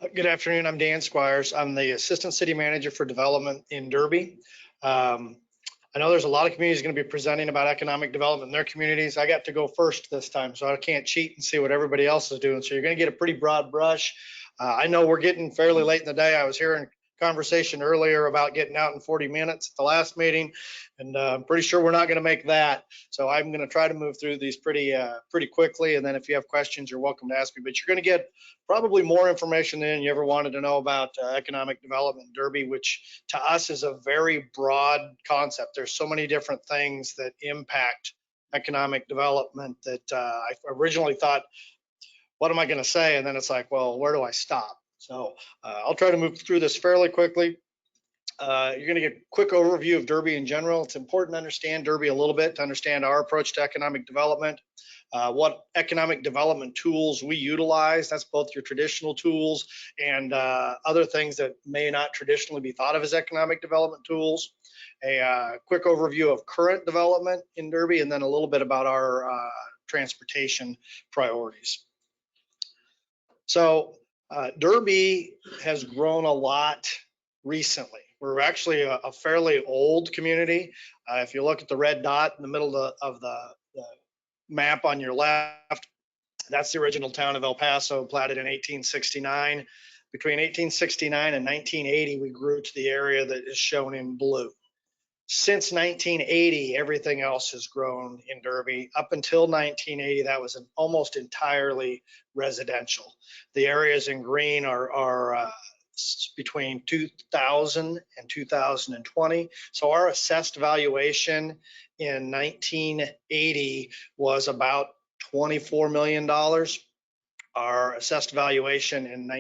Good afternoon. I'm Dan Squires. I'm the Assistant City Manager for Development in Derby. I know there's a lot of communities going to be presenting about economic development in their communities. I got to go first this time, so I can't cheat and see what everybody else is doing. So you're going to get a pretty broad brush. I know we're getting fairly late in the day. I was hearing conversation earlier about getting out in 40 minutes at the last meeting, and I'm pretty sure we're not going to make that. So I'm going to try to move through these pretty quickly, and then if you have questions, you're welcome to ask me. But you're going to get probably more information than you ever wanted to know about economic development in Derby, which to us is a very broad concept. There's so many different things that impact economic development that I originally thought, what am I going to say? And then it's like, well, where do I stop? So I'll try to move through this fairly quickly. You're going to get a quick overview of Derby in general. It's important to understand Derby a little bit to understand our approach to economic development, what economic development tools we utilize. That's both your traditional tools and other things that may not traditionally be thought of as economic development tools. A quick overview of current development in Derby, and then a little bit about our transportation priorities. So Derby has grown a lot recently. We're actually a fairly old community. If you look at the red dot in the middle of the map on your left, that's the original town of El Paso, platted in 1869. Between 1869 and 1980, we grew to the area that is shown in blue. Since 1980, everything else has grown in Derby. Up until 1980, that was almost entirely residential. The areas in green are between 2000 and 2020. So our assessed valuation in 1980 was about $24 million. Our assessed valuation in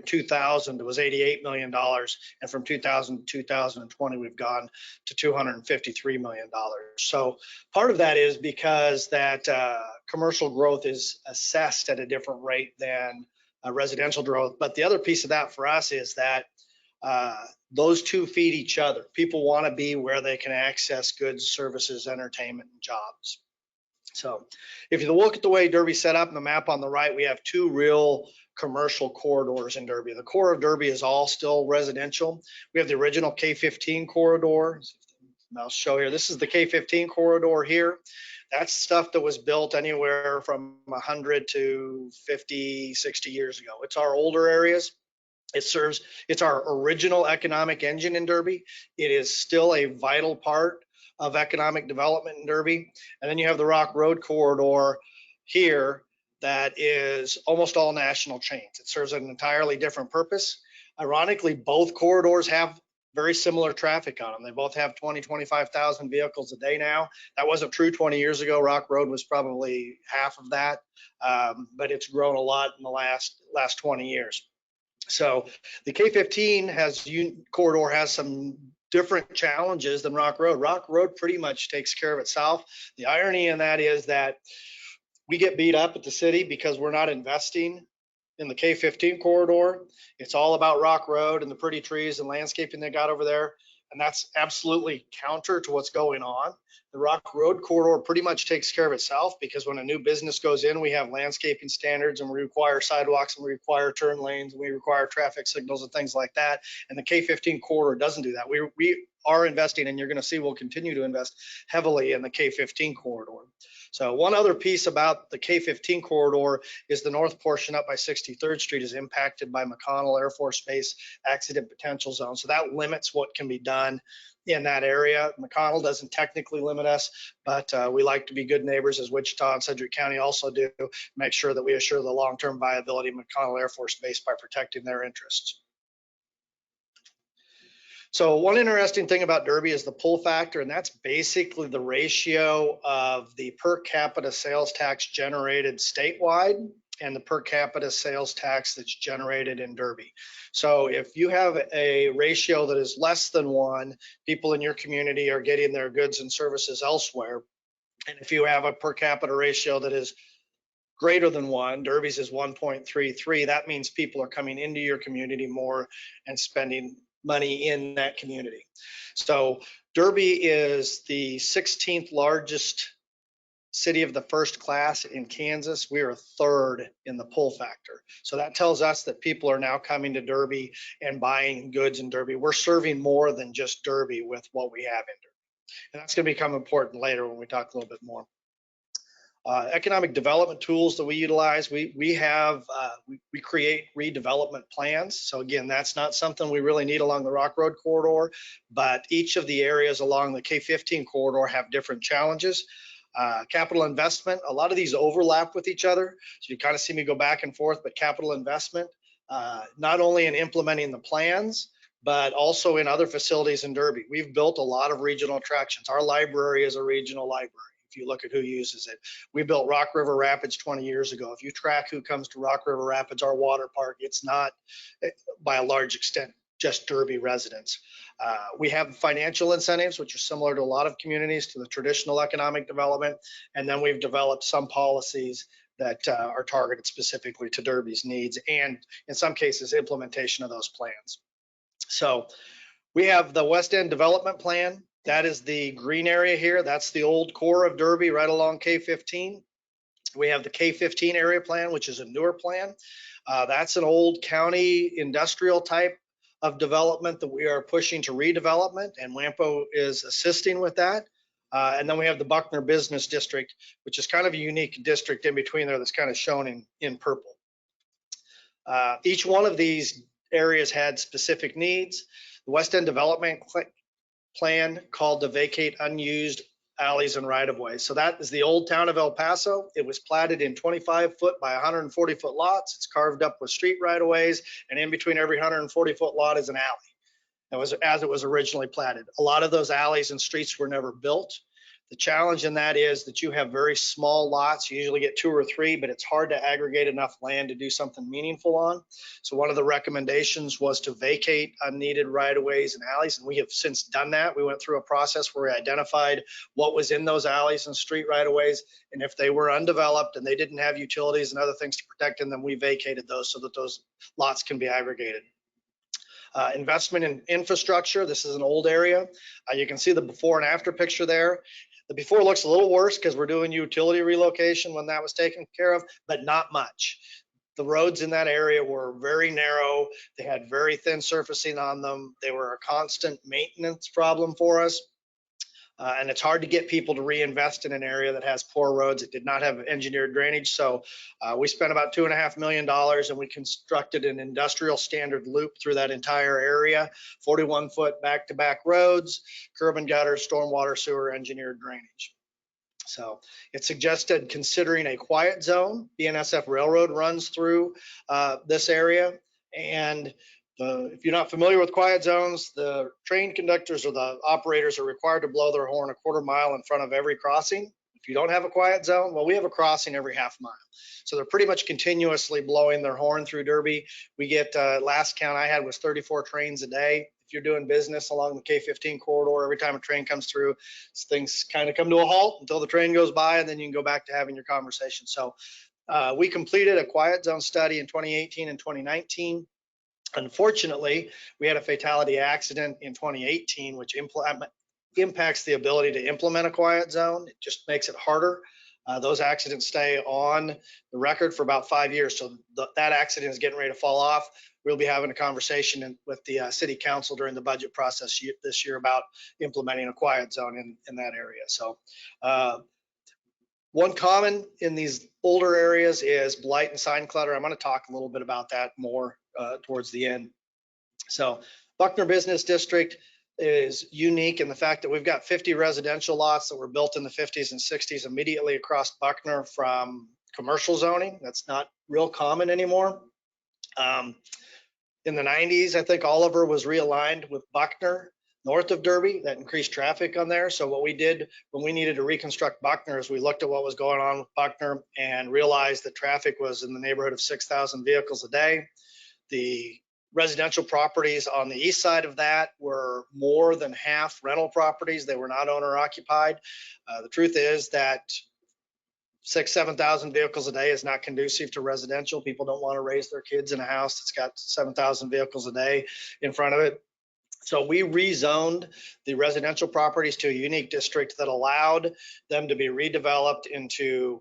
2000 was $88 million, and from 2000 to 2020 we've gone to $253 million. So part of that is because that commercial growth is assessed at a different rate than residential growth. But the other piece of that for us is that those two feed each other. People want to be where they can access goods, services, entertainment, and jobs. So if you look at the way Derby's set up in the map on the right, we have two real commercial corridors in Derby. The core of Derby is all still residential. We have the original K15 corridor. I'll show here. This is the K15 corridor here. That's stuff that was built anywhere from 100 to 50, 60 years ago. It's our older areas. It's our original economic engine in Derby. It is still a vital part of economic development in Derby. And then you have the Rock Road corridor here that is almost all national chains. It serves an entirely different purpose. Ironically, both corridors have very similar traffic on them. They both have 20, 25,000 vehicles a day now. That wasn't true 20 years ago. Rock Road was probably half of that, but it's grown a lot in the last 20 years. So the K15 corridor has some different challenges than Rock Road. Rock Road pretty much takes care of itself. The irony in that is that we get beat up at the city because we're not investing in the K15 corridor. It's all about Rock Road and the pretty trees and landscaping they got over there. And that's absolutely counter to what's going on. The Rock Road corridor pretty much takes care of itself because when a new business goes in, we have landscaping standards and we require sidewalks and we require turn lanes and we require traffic signals and things like that. And the K15 corridor doesn't do that. We are investing, and you're going to see we'll continue to invest heavily in the K15 corridor. So one other piece about the K15 corridor is the north portion up by 63rd Street is impacted by McConnell Air Force Base accident potential zone. So that limits what can be done in that area. McConnell doesn't technically limit us, but we like to be good neighbors, as Wichita and Sedgwick County also do, make sure that we assure the long-term viability of McConnell Air Force Base by protecting their interests. So one interesting thing about Derby is the pull factor, and that's basically the ratio of the per capita sales tax generated statewide and the per capita sales tax that's generated in Derby. So if you have a ratio that is less than 1, people in your community are getting their goods and services elsewhere. And if you have a per capita ratio that is greater than 1, Derby's is 1.33, that means people are coming into your community more and spending money in that community. So Derby is the 16th largest city of the first class in Kansas. We are third in the pull factor. So that tells us that people are now coming to Derby and buying goods in Derby. We're serving more than just Derby with what we have in Derby. And that's going to become important later when we talk a little bit more. Economic development tools that we utilize, we create redevelopment plans. So again, that's not something we really need along the Rock Road corridor, but each of the areas along the K-15 corridor have different challenges. Capital investment, a lot of these overlap with each other. So you kind of see me go back and forth, but capital investment, not only in implementing the plans, but also in other facilities in Derby. We've built a lot of regional attractions. Our library is a regional library. If you look at who uses it, we built Rock River Rapids 20 years ago. If you track who comes to Rock River Rapids, our water park, it's not by a large extent just Derby residents. We have financial incentives, which are similar to a lot of communities, to the traditional economic development. And then we've developed some policies that are targeted specifically to Derby's needs, and in some cases, implementation of those plans. So we have the West End Development Plan. That is the green area here. That's the old core of Derby right along K-15. We have the K-15 area plan, which is a newer plan. That's an old county industrial type of development that we are pushing to redevelopment, and WAMPO is assisting with that. And then we have the Buckner Business District, which is kind of a unique district in between there that's kind of shown in purple. Each one of these areas had specific needs. The West End Development Plan called to vacate unused alleys and right-of-ways. So that is the old town of El Paso. It was platted in 25-foot by 140-foot lots. It's carved up with street right-of-ways, and in between every 140-foot lot is an alley. That was as it was originally platted. A lot of those alleys and streets were never built. The challenge in that is that you have very small lots. You usually get 2 or 3, but it's hard to aggregate enough land to do something meaningful on. So one of the recommendations was to vacate unneeded right-of-ways and alleys, and we have since done that. We went through a process where we identified what was in those alleys and street right-of-ways, and if they were undeveloped and they didn't have utilities and other things to protect them, then we vacated those so that those lots can be aggregated. Investment in infrastructure. This is an old area. You can see the before and after picture there. The before looks a little worse because we're doing utility relocation when that was taken care of, but not much. The roads in that area were very narrow. They had very thin surfacing on them. They were a constant maintenance problem for us. And it's hard to get people to reinvest in an area that has poor roads. It did not have engineered drainage. So we spent about $2.5 million and we constructed an industrial standard loop through that entire area, 41-foot back-to-back roads, curb and gutter, stormwater, sewer, engineered drainage. So it suggested considering a quiet zone. BNSF Railroad runs through this area, and if you're not familiar with quiet zones, the train conductors or the operators are required to blow their horn a quarter mile in front of every crossing. If you don't have a quiet zone, well, we have a crossing every half mile. So they're pretty much continuously blowing their horn through Derby. We get, last count I had was 34 trains a day. If you're doing business along the K-15 corridor, every time a train comes through, things kind of come to a halt until the train goes by, and then you can go back to having your conversation. So we completed a quiet zone study in 2018 and 2019. Unfortunately, we had a fatality accident in 2018, which impacts the ability to implement a quiet zone. It just makes it harder. Those accidents stay on the record for about 5 years. So that accident is getting ready to fall off. We'll be having a conversation with the city council during the budget process this year about implementing a quiet zone in that area. So one common in these older areas is blight and sign clutter. I'm going to talk a little bit about that more towards the end. So Buckner Business District is unique in the fact that we've got 50 residential lots that were built in the 50s and 60s immediately across Buckner from commercial zoning. That's not real common anymore. In the 90s, I think Oliver was realigned with Buckner north of Derby. That increased traffic on there. So what we did when we needed to reconstruct Buckner is we looked at what was going on with Buckner and realized that traffic was in the neighborhood of 6,000 vehicles a day. The residential properties on the east side of that were more than half rental properties. They were not owner occupied. The truth is that 7,000 vehicles a day is not conducive to residential. People don't want to raise their kids in a house that's got 7,000 vehicles a day in front of it. So we rezoned the residential properties to a unique district that allowed them to be redeveloped into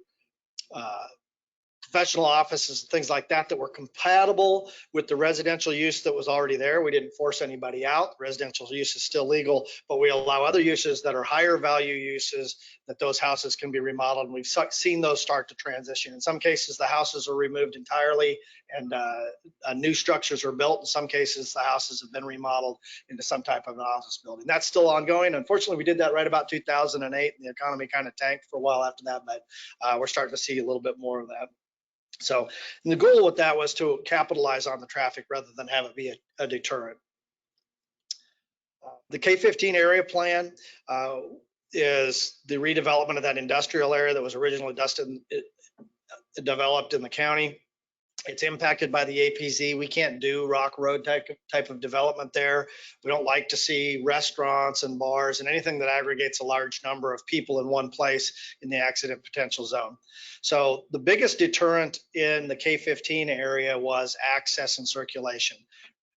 professional offices, things like that, that were compatible with the residential use that was already there. We didn't force anybody out. Residential use is still legal, but we allow other uses that are higher value uses that those houses can be remodeled. And we've seen those start to transition. In some cases, the houses are removed entirely and new structures are built. In some cases, the houses have been remodeled into some type of an office building. That's still ongoing. Unfortunately, we did that right about 2008, and the economy kind of tanked for a while after that, but we're starting to see a little bit more of that. So the goal with that was to capitalize on the traffic rather than have it be a deterrent. The K-15 area plan is the redevelopment of that industrial area that was originally developed in the county. It's impacted by the APZ. We can't do Rock Road type of development there. We don't like to see restaurants and bars and anything that aggregates a large number of people in one place in the accident potential zone. So the biggest deterrent in the K-15 area was access and circulation.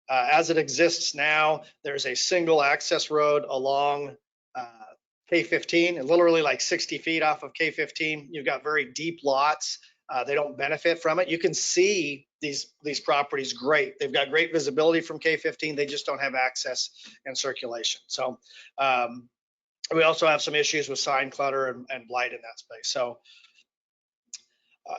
As it exists now, there's a single access road along K-15, and literally like 60 feet off of K-15. You've got very deep lots. They don't benefit from it. You can see these properties great. They've got great visibility from K-15. They just don't have access and circulation. So we also have some issues with sign clutter and blight in that space. So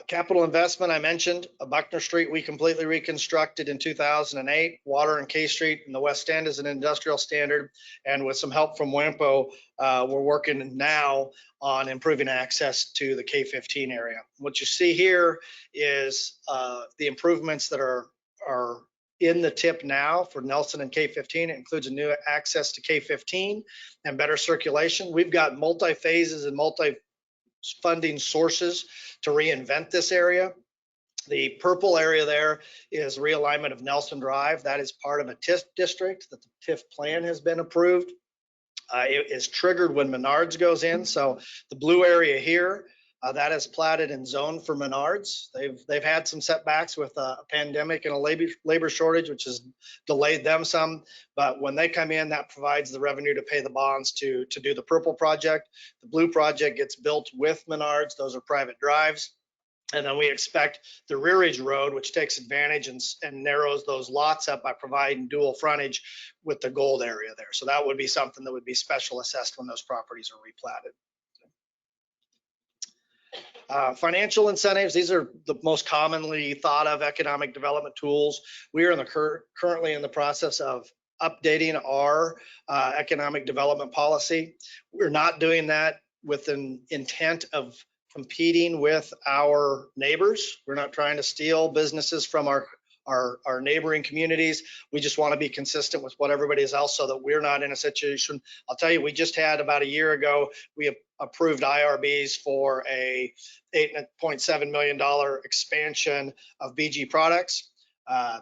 capital investment, I mentioned, Buckner Street, we completely reconstructed in 2008. Water and K Street in the West End is an industrial standard. And with some help from WAMPO, we're working now on improving access to the K-15 area. What you see here is the improvements that are in the tip now for Nelson and K-15. It includes a new access to K-15 and better circulation. We've got multi-phases and multi-funding sources to reinvent this area. The purple area there is realignment of Nelson Drive. That is part of a TIF district that the TIF plan has been approved. It is triggered when Menards goes in. So the blue area here, that is platted and zoned for Menards. They've had some setbacks with a pandemic and a labor shortage, which has delayed them some. But when they come in, that provides the revenue to pay the bonds to do the purple project. The blue project gets built with Menards. Those are private drives. And then we expect the rearage road, which takes advantage and narrows those lots up by providing dual frontage with the gold area there. So that would be something that would be special assessed when those properties are replatted. Financial incentives, these are the most commonly thought of economic development tools. We are currently in the process of updating our economic development policy. We're not doing that with an intent of competing with our neighbors. We're not trying to steal businesses from our neighboring communities. We just want to be consistent with what everybody else so that we're not in a situation. I'll tell you, we just had about a year ago, we approved IRBs for a $8.7 million expansion of BG products.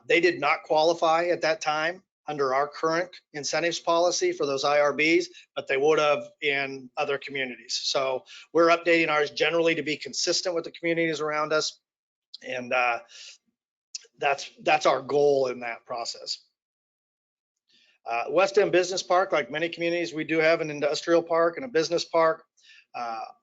They did not qualify at that time under our current incentives policy for those IRBs, but they would have in other communities. So we're updating ours generally to be consistent with the communities around us. And that's our goal in that process. West End Business Park, like many communities, we do have an industrial park and a business park.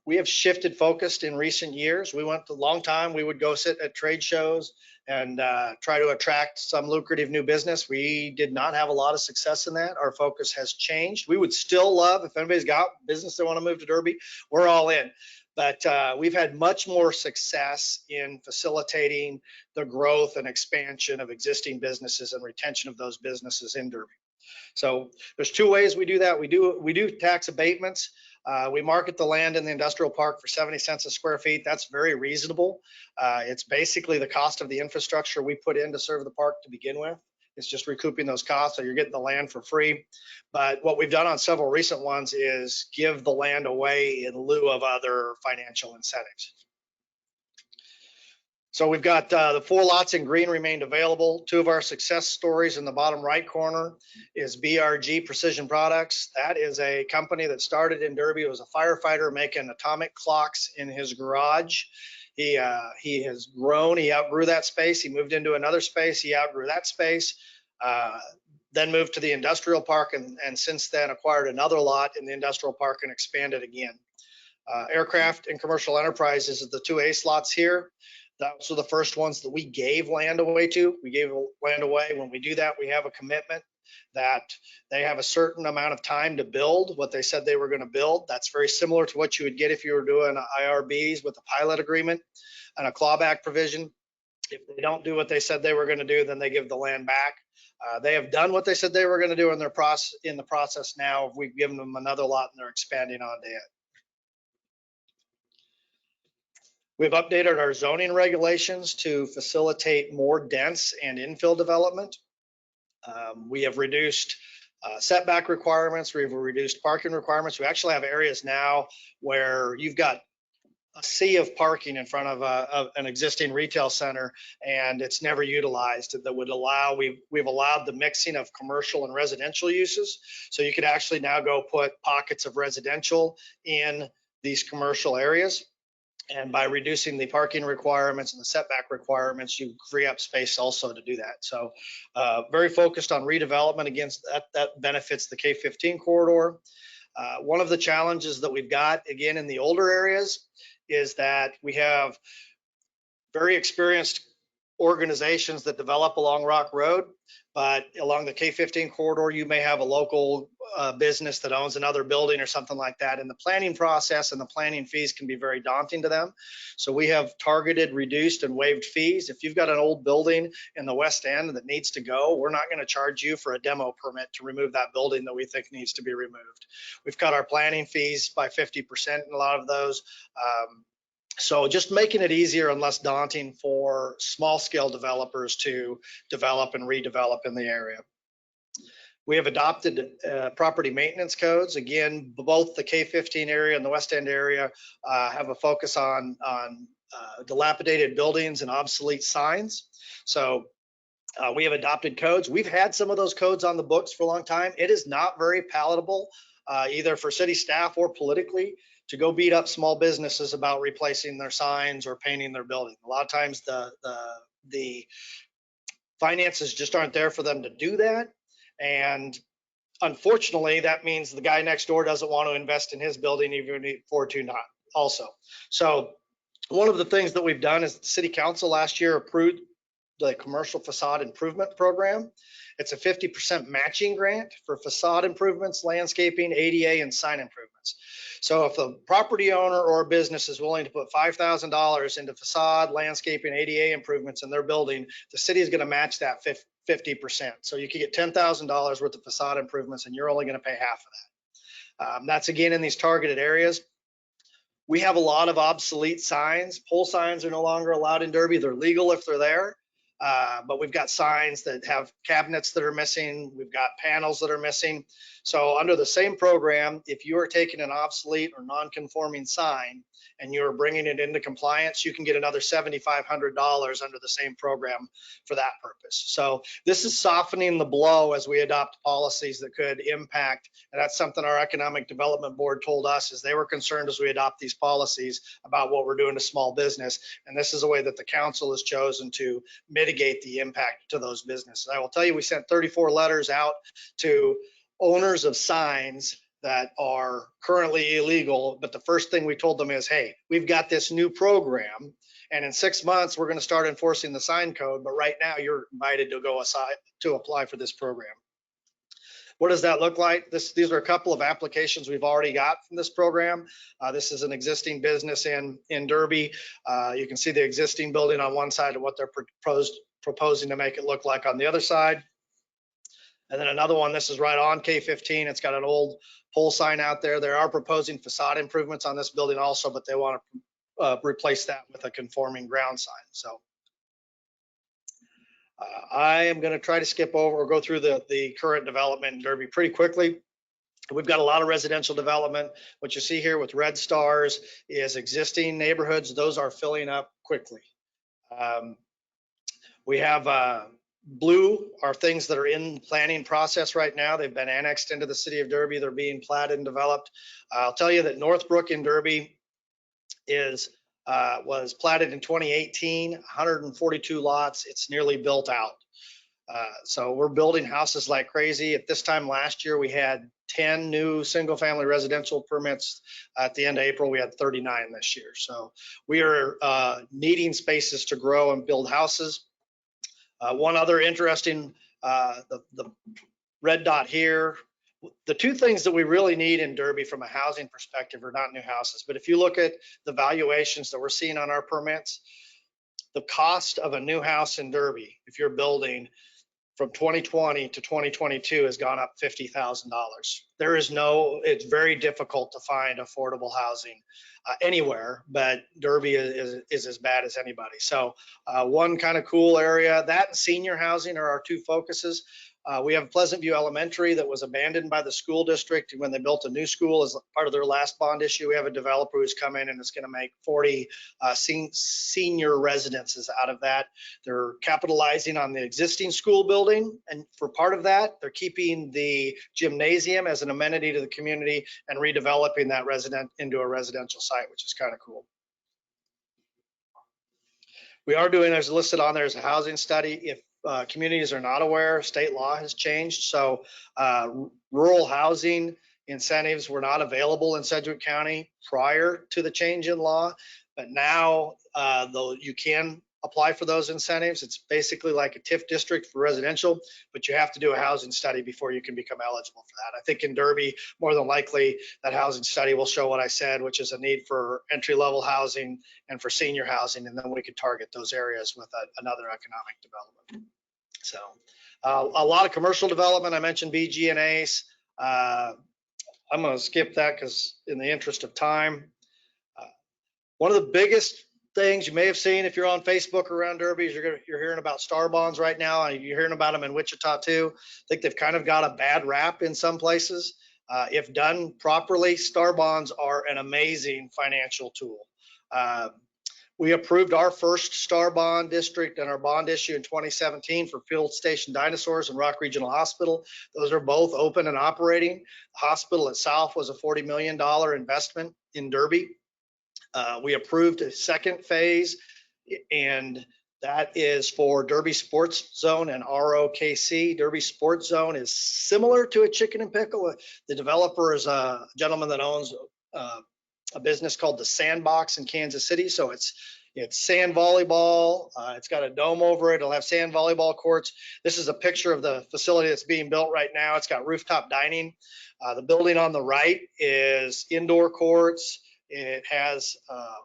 We have shifted focus in recent years. We went a long time, we would go sit at trade shows and try to attract some lucrative new business. We did not have a lot of success in that. Our focus has changed. We would still love, if anybody's got business they want to move to Derby, we're all in. But we've had much more success in facilitating the growth and expansion of existing businesses and retention of those businesses in Derby. So there's two ways we do that. We do tax abatements. We market the land in the industrial park for 70 cents a square feet. That's very reasonable. It's basically the cost of the infrastructure we put in to serve the park to begin with. It's just recouping those costs, so you're getting the land for free. But what we've done on several recent ones is give the land away in lieu of other financial incentives. So we've got the 4 lots in green remained available. 2 of our success stories in the bottom right corner is BRG Precision Products. That is a company that started in Derby. It was a firefighter making atomic clocks in his garage. He has grown. He outgrew that space. He moved into another space. He outgrew that space. then moved to the industrial park, and since then acquired another lot in the industrial park and expanded again. Aircraft and commercial enterprises is the two A slots here. Those are the first ones that we gave land away to. We gave land away. When we do that, we have a commitment that they have a certain amount of time to build what they said they were going to build. That's very similar to what you would get if you were doing IRBs with a pilot agreement and a clawback provision. If they don't do what they said they were going to do, then they give the land back. They have done what they said they were going to do in the process now. We've given them another lot and they're expanding onto it. We've updated our zoning regulations to facilitate more dense and infill development. We have reduced setback requirements. We've reduced parking requirements. We actually have areas now where you've got a sea of parking in front of an existing retail center, and it's never utilized. That would allow, we've allowed the mixing of commercial and residential uses. So you could actually now go put pockets of residential in these commercial areas. And by reducing the parking requirements and the setback requirements, you free up space also to do that. So very focused on redevelopment. Against that benefits the K15 corridor. One of the challenges that we've got, again, in the older areas is that we have very experienced organizations that develop along Rock Road, but along the K15 corridor, you may have a local business that owns another building or something like that. And the planning process and the planning fees can be very daunting to them. So we have targeted, reduced, and waived fees. If you've got an old building in the West End that needs to go, we're not going to charge you for a demo permit to remove that building that we think needs to be removed. We've cut our planning fees by 50% in a lot of those. So just making it easier and less daunting for small scale developers to develop and redevelop in the area. We have adopted property maintenance codes. Again, both the K15 area and the West End area have a focus on dilapidated buildings and obsolete signs. So we have adopted codes. We've had some of those codes on the books for a long time. It is not very palatable either for city staff or politically to go beat up small businesses about replacing their signs or painting their building. A lot of times the finances just aren't there for them to do that. And unfortunately, that means the guy next door doesn't want to invest in his building, even if he afford to not also. So one of the things that we've done is the city council last year approved the commercial facade improvement program. It's a 50% matching grant for facade improvements, landscaping, ADA, and sign improvements. So if a property owner or a business is willing to put $5,000 into facade, landscaping, ADA improvements in their building, the city is going to match that 50%. So you can get $10,000 worth of facade improvements and you're only going to pay half of that. That's again in these targeted areas. We have a lot of obsolete signs. Pole signs are no longer allowed in Derby. They're legal if they're there. But we've got signs that have cabinets that are missing. We've got panels that are missing. So under the same program, if you are taking an obsolete or non-conforming sign and you're bringing it into compliance, you can get another $7,500 under the same program for that purpose. So this is softening the blow as we adopt policies that could impact, and that's something our Economic Development Board told us, is they were concerned as we adopt these policies about what we're doing to small business. And this is a way that the council has chosen to mitigate the impact to those businesses. I will tell you, we sent 34 letters out to owners of signs that are currently illegal, but the first thing we told them is, hey, we've got this new program, and in 6 months we're going to start enforcing the sign code, but right now you're invited to go aside to apply for this program. What does that look like? These are a couple of applications we've already got from this program. This is an existing business in Derby. You can see the existing building on one side and what they're proposing to make it look like on the other side. And then another one, this is right on K15. It's got an old pole sign out there. They are proposing facade improvements on this building also, but they want to replace that with a conforming ground sign. So I am going to try to skip over or go through the current development in Derby pretty quickly. We've got a lot of residential development. What you see here with red stars is existing neighborhoods. Those are filling up quickly. We have blue are things that are in planning process right now. They've been annexed into the city of Derby. They're being platted and developed. I'll tell you that Northbrook in Derby was platted in 2018, 142 lots. It's nearly built out. So we're building houses like crazy. At this time last year, we had 10 new single-family residential permits. At the end of April, we had 39 this year. So we are needing spaces to grow and build houses. One other interesting, the red dot here, the two things that we really need in Derby from a housing perspective are not new houses, but if you look at the valuations that we're seeing on our permits, the cost of a new house in Derby, if you're building from 2020 to 2022, has gone up $50,000. There is it's very difficult to find affordable housing anywhere, but Derby is as bad as anybody. So one kind of cool area, that and senior housing are our two focuses. We have Pleasant View Elementary that was abandoned by the school district when they built a new school as part of their last bond issue. We have a developer who's come in and is going to make 40 senior residences out of that. They're capitalizing on the existing school building, and for part of that, they're keeping the gymnasium as an amenity to the community and redeveloping that into a residential site, which is kind of cool. We are doing, as listed on there, is a housing study. If communities are not aware, state law has changed. So rural housing incentives were not available in Sedgwick County prior to the change in law, but now though you can apply for those incentives. It's basically like a TIF district for residential, but you have to do a housing study before you can become eligible for that. I think in Derby, more than likely, that housing study will show what I said, which is a need for entry-level housing and for senior housing, and then we could target those areas with another economic development. So a lot of commercial development. I mentioned BG and ACE. I'm going to skip that because in the interest of time. One of the biggest things you may have seen if you're on Facebook around Derby is you're hearing about star bonds right now, and you're hearing about them in Wichita too. I think they've kind of got a bad rap in some places. If done properly, star bonds are an amazing financial tool. We approved our first star bond district and our bond issue in 2017 for Field Station Dinosaurs and Rock Regional Hospital. Those are both open and operating. The hospital itself was a $40 million investment in Derby. We approved a second phase, and that is for Derby Sports Zone and ROKC. Derby Sports Zone is similar to a chicken and pickle. The developer is a gentleman that owns a business called the Sandbox in Kansas City. So it's sand volleyball. It's got a dome over it. It'll have sand volleyball courts. This is a picture of the facility that's being built right now. It's got rooftop dining. The building on the right is indoor courts. It has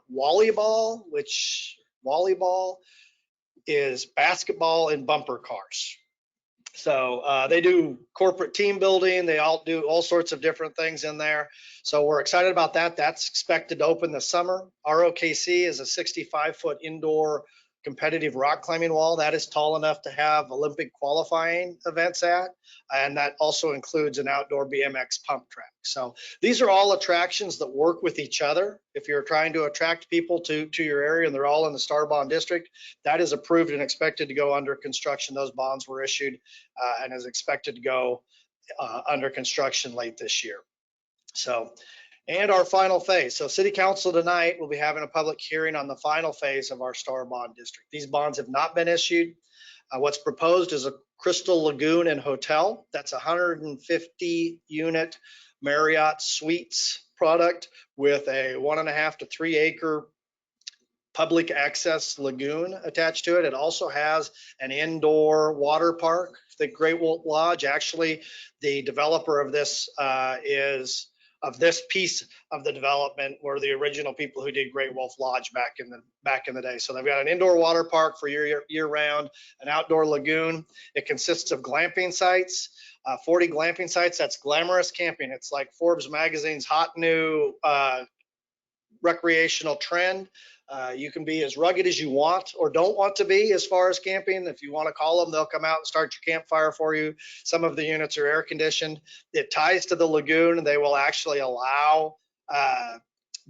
volleyball, which volleyball is basketball and bumper cars. So they do corporate team building. They all do all sorts of different things in there. So we're excited about that. That's expected to open this summer. ROKC is a 65-foot indoor competitive rock climbing wall. That is tall enough to have Olympic qualifying events at, and that also includes an outdoor BMX pump track. So these are all attractions that work with each other. If you're trying to attract people to your area and they're all in the Star Bond District, that is approved and expected to go under construction. Those bonds were issued and is expected to go under construction late this year. So, and our final phase. So City Council tonight will be having a public hearing on the final phase of our Star Bond District. These bonds have not been issued. What's proposed is a Crystal Lagoon and Hotel. That's a 150 unit Marriott Suites product with a 1.5 to 3 acre public access lagoon attached to it. It also has an indoor water park. The Great Wolf Lodge, actually, the developer of this this piece of the development were the original people who did Great Wolf Lodge back in the day. So they've got an indoor water park for year round, an outdoor lagoon. It consists of glamping sites, 40 glamping sites. That's glamorous camping. It's like Forbes magazine's hot new recreational trend. You can be as rugged as you want or don't want to be as far as camping. If you want to call them, they'll come out and start your campfire for you. Some of the units are air conditioned. It ties to the lagoon, and they will actually allow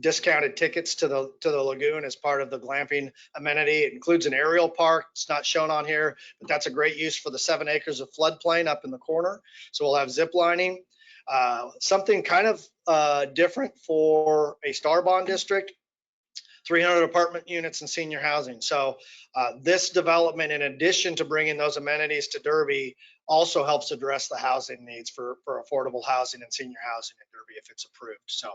discounted tickets to the lagoon as part of the glamping amenity. It includes an aerial park. It's not shown on here, but that's a great use for the 7 acres of floodplain up in the corner. So we'll have zip lining. Something kind of different for a Star Bond District. 300 apartment units and senior housing. So this development, in addition to bringing those amenities to Derby, also helps address the housing needs for affordable housing and senior housing in Derby if it's approved. So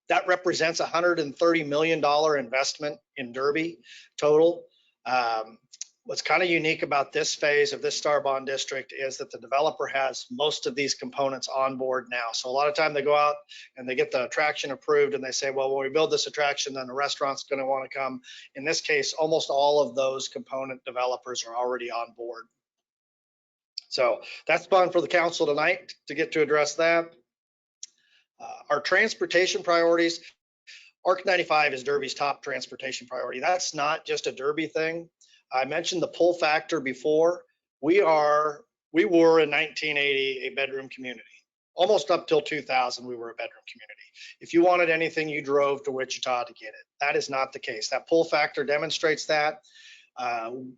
that represents $130 million investment in Derby total. What's kind of unique about this phase of this Star Bond District is that the developer has most of these components on board now. So a lot of time they go out and they get the attraction approved and they say, well, when we build this attraction, then the restaurant's going to want to come. In this case, almost all of those component developers are already on board. So that's fun for the council tonight to get to address that. Our transportation priorities, ARC 95 is Derby's top transportation priority. That's not just a Derby thing. I mentioned the pull factor before. We were in 1980 a bedroom community. Almost up till 2000, we were a bedroom community. If you wanted anything, you drove to Wichita to get it. That is not the case. That pull factor demonstrates that.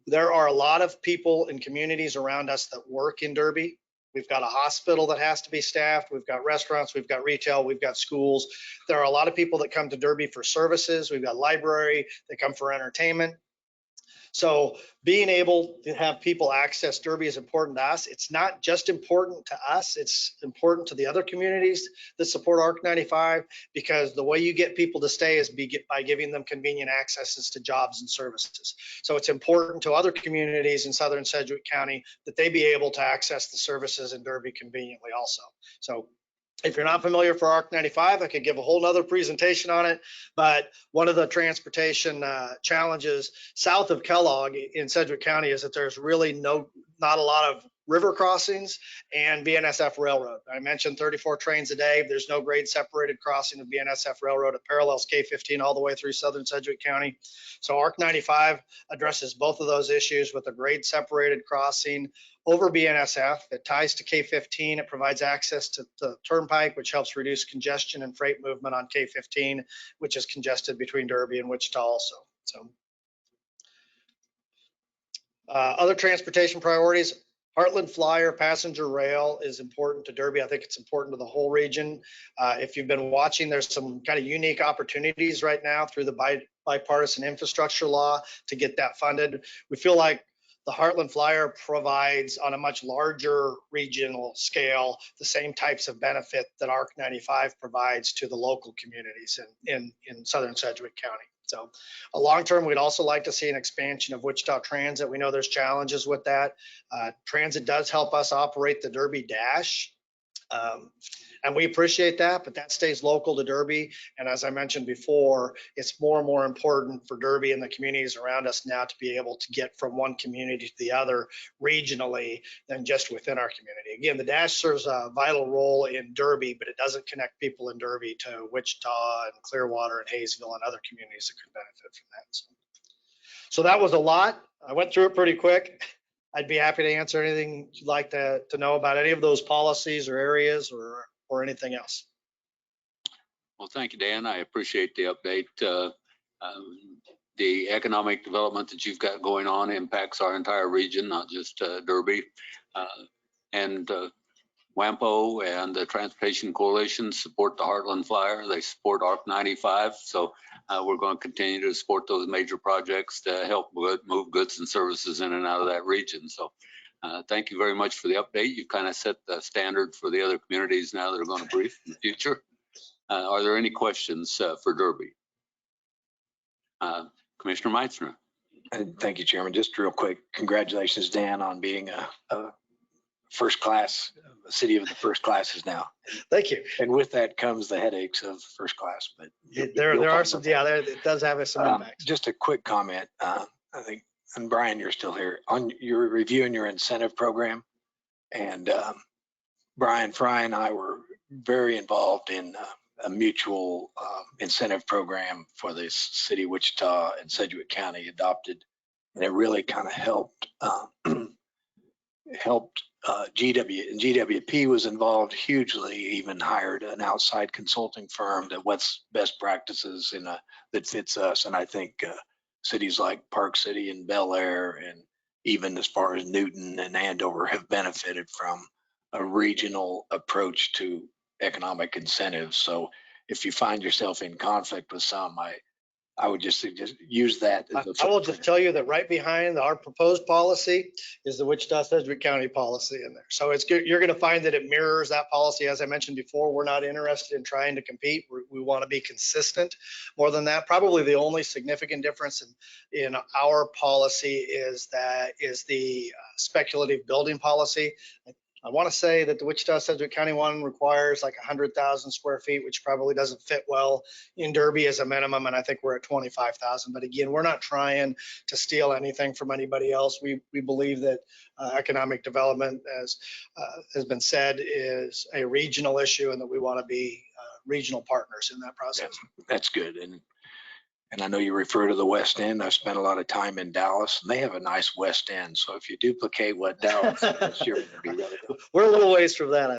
There are a lot of people in communities around us that work in Derby. We've got a hospital that has to be staffed. We've got restaurants, we've got retail, we've got schools. There are a lot of people that come to Derby for services. We've got library, they come for entertainment. So being able to have people access Derby is important to us. It's not just important to us, it's important to the other communities that support ARC 95, because the way you get people to stay is by giving them convenient accesses to jobs and services. So it's important to other communities in southern Sedgwick County that they be able to access the services in Derby conveniently also. So if you're not familiar for ARC 95, I could give a whole nother presentation on it, but one of the transportation challenges south of Kellogg in Sedgwick County is that there's really not a lot of river crossings and BNSF Railroad. I mentioned 34 trains a day. There's no grade separated crossing of BNSF Railroad. It parallels K-15 all the way through southern Sedgwick County. So ARC 95 addresses both of those issues with a grade separated crossing over BNSF. It ties to K-15. It provides access to the turnpike, which helps reduce congestion and freight movement on K-15, which is congested between Derby and Wichita also. So other transportation priorities, Heartland Flyer passenger rail is important to Derby. I think it's important to the whole region. If you've been watching, there's some kind of unique opportunities right now through the bipartisan infrastructure law to get that funded. We feel like the Heartland Flyer provides on a much larger regional scale the same types of benefit that ARC 95 provides to the local communities in southern Sedgwick County. So long term, we'd also like to see an expansion of Wichita Transit. We know there's challenges with that. Transit does help us operate the Derby Dash. And we appreciate that, but that stays local to Derby. And as I mentioned before, it's more and more important for Derby and the communities around us now to be able to get from one community to the other regionally than just within our community. Again, the Dash serves a vital role in Derby, but it doesn't connect people in Derby to Wichita and Clearwater and Hayesville and other communities that could benefit from that. So that was a lot. I went through it pretty quick. I'd be happy to answer anything you'd like to know about any of those policies or areas or anything else. Well, thank you, Dan. I appreciate the update. The economic development that you've got going on impacts our entire region, not just Derby. And WAMPO and the Transportation Coalition support the Heartland Flyer. They support ARC 95. So we're going to continue to support those major projects to help move goods and services in and out of that region. So thank you very much for the update. You kind of set the standard for the other communities now that are going to brief in the future. Are there any questions for Derby? Commissioner Meitzner. Thank you, Chairman. Just real quick, congratulations, Dan, on being a first class, a city of the first classes now. Thank you. And with that comes the headaches of first class. But there are some, yeah, it does have some impacts. Just a quick comment. I think, and Brian, you're still here, on your reviewing your incentive program. And Brian Fry and I were very involved in a mutual incentive program for the city of Wichita and Sedgwick County adopted. And it really kind of helped GWP was involved hugely, even hired an outside consulting firm that what's best practices that fits us. And I think cities like Park City and Bel Air, and even as far as Newton and Andover, have benefited from a regional approach to economic incentives. So if you find yourself in conflict with some, I would just suggest use that. I will just tell you that right behind our proposed policy is the Wichita Sedgwick County policy in there. So it's good. You're going to find that it mirrors that policy. As I mentioned before, we're not interested in trying to compete. We want to be consistent. More than that, probably the only significant difference in our policy is the speculative building policy. I want to say that the Wichita Sedgwick County one requires like 100,000 square feet, which probably doesn't fit well in Derby as a minimum. And I think we're at 25,000. But again, we're not trying to steal anything from anybody else. We believe that economic development, as has been said, is a regional issue, and that we want to be regional partners in that process. That's good. And I know you refer to the West End. I've spent a lot of time in Dallas, and they have a nice West End. So if you duplicate what Dallas is, you're going to be really good. We're a little ways from that.